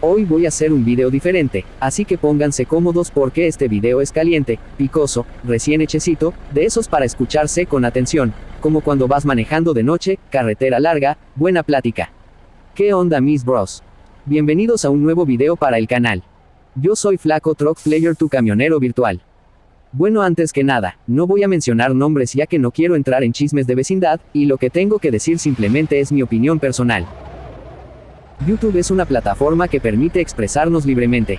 Hoy voy a hacer un video diferente, así que pónganse cómodos porque este video es caliente, picoso, recién hechecito, de esos para escucharse con atención, como cuando vas manejando de noche, carretera larga, buena plática. ¿Qué onda mis bros? Bienvenidos a un nuevo video para el canal. Yo soy Flaco Truck Player, tu camionero virtual. Bueno, antes que nada, no voy a mencionar nombres ya que no quiero entrar en chismes de vecindad, y lo que tengo que decir simplemente es mi opinión personal. YouTube es una plataforma que permite expresarnos libremente.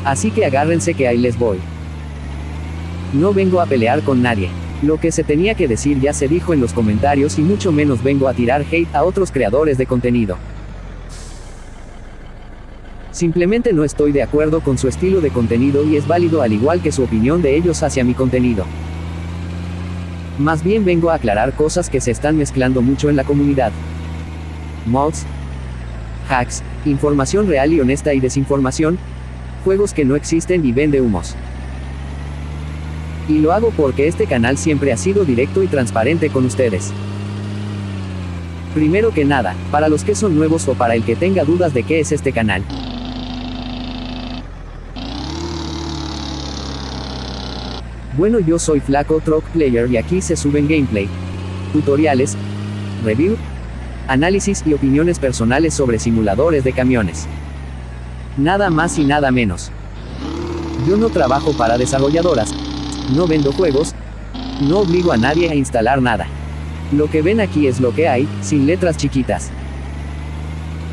Así que agárrense que ahí les voy. No vengo a pelear con nadie. Lo que se tenía que decir ya se dijo en los comentarios y mucho menos vengo a tirar hate a otros creadores de contenido. Simplemente no estoy de acuerdo con su estilo de contenido y es válido al igual que su opinión de ellos hacia mi contenido. Más bien vengo a aclarar cosas que se están mezclando mucho en la comunidad. Mods, hacks, información real y honesta y desinformación, juegos que no existen y vende humos. Y lo hago porque este canal siempre ha sido directo y transparente con ustedes. Primero que nada, para los que son nuevos o para el que tenga dudas de qué es este canal. Bueno, yo soy Flaco Truck Player y aquí se suben gameplay, tutoriales, review, análisis y opiniones personales sobre simuladores de camiones. Nada más y nada menos. Yo no trabajo para desarrolladoras, no vendo juegos, no obligo a nadie a instalar nada. Lo que ven aquí es lo que hay, sin letras chiquitas.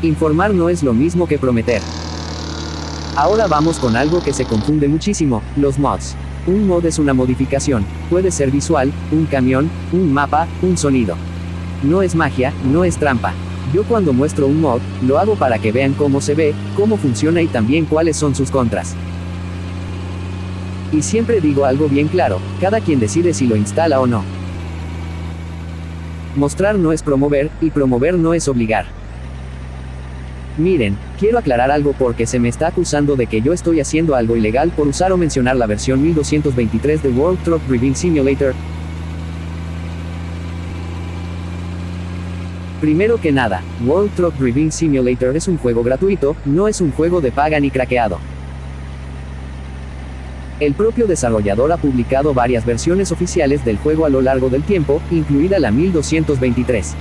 Informar no es lo mismo que prometer. Ahora vamos con algo que se confunde muchísimo, los mods. Un mod es una modificación, puede ser visual, un camión, un mapa, un sonido. No es magia, no es trampa. Yo cuando muestro un mod, lo hago para que vean cómo se ve, cómo funciona y también cuáles son sus contras. Y siempre digo algo bien claro, cada quien decide si lo instala o no. Mostrar no es promover, y promover no es obligar. Miren, quiero aclarar algo porque se me está acusando de que yo estoy haciendo algo ilegal por usar o mencionar la versión 1223 de World Truck Driving Simulator. Primero que nada, World Truck Driving Simulator es un juego gratuito, no es un juego de paga ni craqueado. El propio desarrollador ha publicado varias versiones oficiales del juego a lo largo del tiempo, incluida la 1223.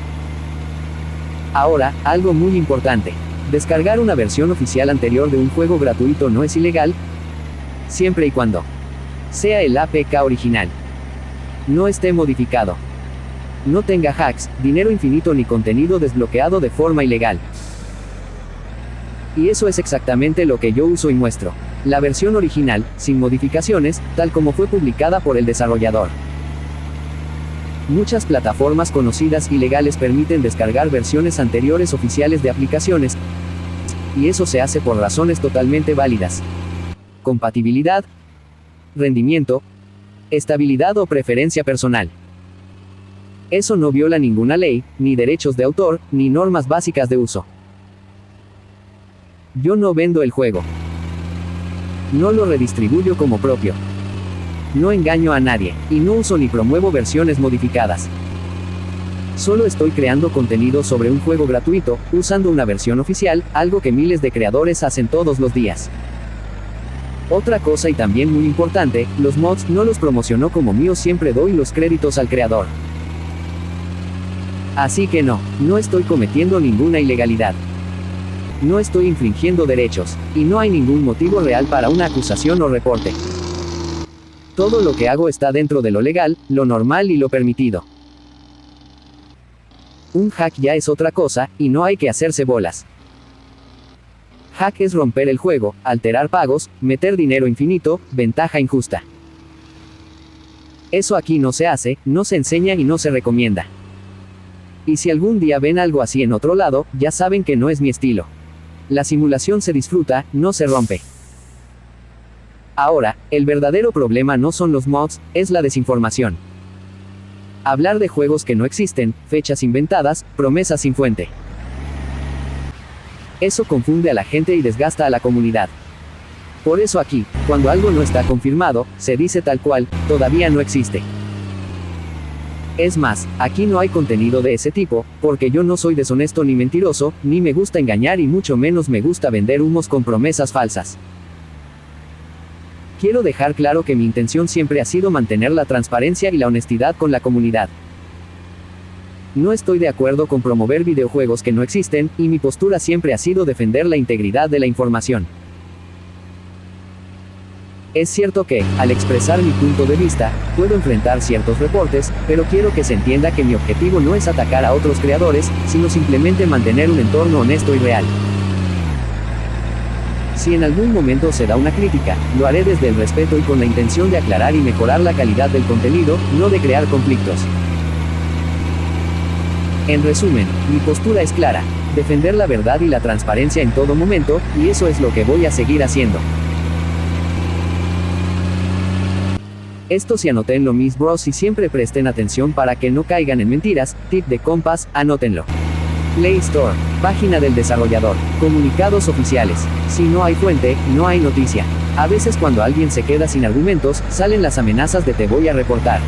Ahora, algo muy importante. Descargar una versión oficial anterior de un juego gratuito no es ilegal, siempre y cuando sea el APK original, no esté modificado, no tenga hacks, dinero infinito ni contenido desbloqueado de forma ilegal. Y eso es exactamente lo que yo uso y muestro. La versión original, sin modificaciones, tal como fue publicada por el desarrollador. Muchas plataformas conocidas y legales permiten descargar versiones anteriores oficiales de aplicaciones, y eso se hace por razones totalmente válidas. Compatibilidad, rendimiento, estabilidad o preferencia personal. Eso no viola ninguna ley, ni derechos de autor, ni normas básicas de uso. Yo no vendo el juego. No lo redistribuyo como propio. No engaño a nadie, y no uso ni promuevo versiones modificadas. Solo estoy creando contenido sobre un juego gratuito, usando una versión oficial, algo que miles de creadores hacen todos los días. Otra cosa y también muy importante, los mods no los promocionó como míos, siempre doy los créditos al creador. Así que no estoy cometiendo ninguna ilegalidad. No estoy infringiendo derechos, y no hay ningún motivo real para una acusación o reporte. Todo lo que hago está dentro de lo legal, lo normal y lo permitido. Un hack ya es otra cosa, y no hay que hacerse bolas. Hack es romper el juego, alterar pagos, meter dinero infinito, ventaja injusta. Eso aquí no se hace, no se enseña y no se recomienda. Y si algún día ven algo así en otro lado, ya saben que no es mi estilo. La simulación se disfruta, no se rompe. Ahora, el verdadero problema no son los mods, es la desinformación. Hablar de juegos que no existen, fechas inventadas, promesas sin fuente. Eso confunde a la gente y desgasta a la comunidad. Por eso aquí, cuando algo no está confirmado, se dice tal cual, todavía no existe. Es más, aquí no hay contenido de ese tipo, porque yo no soy deshonesto ni mentiroso, ni me gusta engañar y mucho menos me gusta vender humos con promesas falsas. Quiero dejar claro que mi intención siempre ha sido mantener la transparencia y la honestidad con la comunidad. No estoy de acuerdo con promover videojuegos que no existen, y mi postura siempre ha sido defender la integridad de la información. Es cierto que, al expresar mi punto de vista, puedo enfrentar ciertos reportes, pero quiero que se entienda que mi objetivo no es atacar a otros creadores, sino simplemente mantener un entorno honesto y real. Si en algún momento se da una crítica, lo haré desde el respeto y con la intención de aclarar y mejorar la calidad del contenido, no de crear conflictos. En resumen, mi postura es clara: defender la verdad y la transparencia en todo momento, y eso es lo que voy a seguir haciendo. Esto sí, anótenlo mis bros, y siempre presten atención para que no caigan en mentiras. Tip de compas, anótenlo. Play Store, página del desarrollador, comunicados oficiales. Si no hay fuente, no hay noticia. A veces cuando alguien se queda sin argumentos, salen las amenazas de te voy a reportar.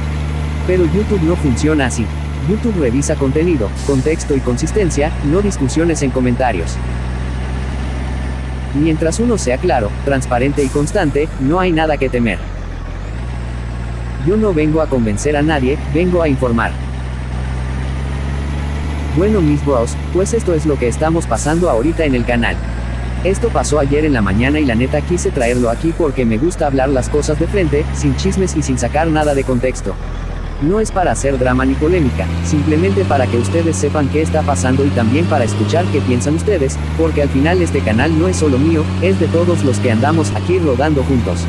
Pero YouTube no funciona así. YouTube revisa contenido, contexto y consistencia, no discusiones en comentarios. Mientras uno sea claro, transparente y constante, no hay nada que temer. Yo no vengo a convencer a nadie, vengo a informar. Bueno mis bros, pues esto es lo que estamos pasando ahorita en el canal. Esto pasó ayer en la mañana y la neta quise traerlo aquí porque me gusta hablar las cosas de frente, sin chismes y sin sacar nada de contexto. No es para hacer drama ni polémica, simplemente para que ustedes sepan qué está pasando y también para escuchar qué piensan ustedes, porque al final este canal no es solo mío, es de todos los que andamos aquí rodando juntos.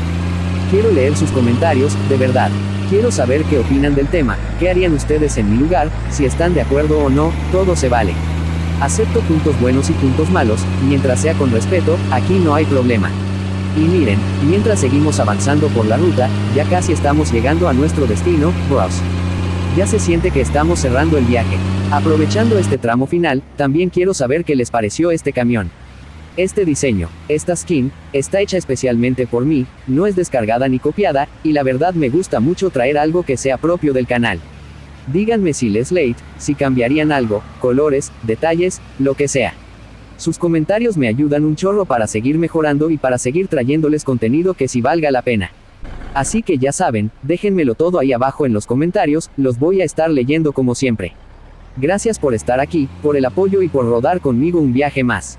Quiero leer sus comentarios, de verdad. Quiero saber qué opinan del tema, qué harían ustedes en mi lugar, si están de acuerdo o no, todo se vale. Acepto puntos buenos y puntos malos, mientras sea con respeto, aquí no hay problema. Y miren, mientras seguimos avanzando por la ruta, ya casi estamos llegando a nuestro destino, bros. Ya se siente que estamos cerrando el viaje. Aprovechando este tramo final, también quiero saber qué les pareció este camión. Este diseño, esta skin, está hecha especialmente por mí, no es descargada ni copiada, y la verdad me gusta mucho traer algo que sea propio del canal. Díganme si les late, si cambiarían algo, colores, detalles, lo que sea. Sus comentarios me ayudan un chorro para seguir mejorando y para seguir trayéndoles contenido que sí valga la pena. Así que ya saben, déjenmelo todo ahí abajo en los comentarios, los voy a estar leyendo como siempre. Gracias por estar aquí, por el apoyo y por rodar conmigo un viaje más.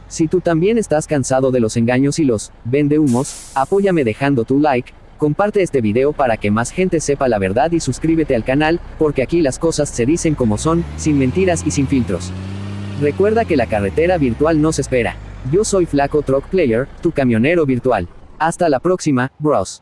Si tú también estás cansado de los engaños y los vendehumos, apóyame dejando tu like, comparte este video para que más gente sepa la verdad y suscríbete al canal, porque aquí las cosas se dicen como son, sin mentiras y sin filtros. Recuerda que la carretera virtual nos espera. Yo soy Flaco Truck Player, tu camionero virtual. Hasta la próxima, bros.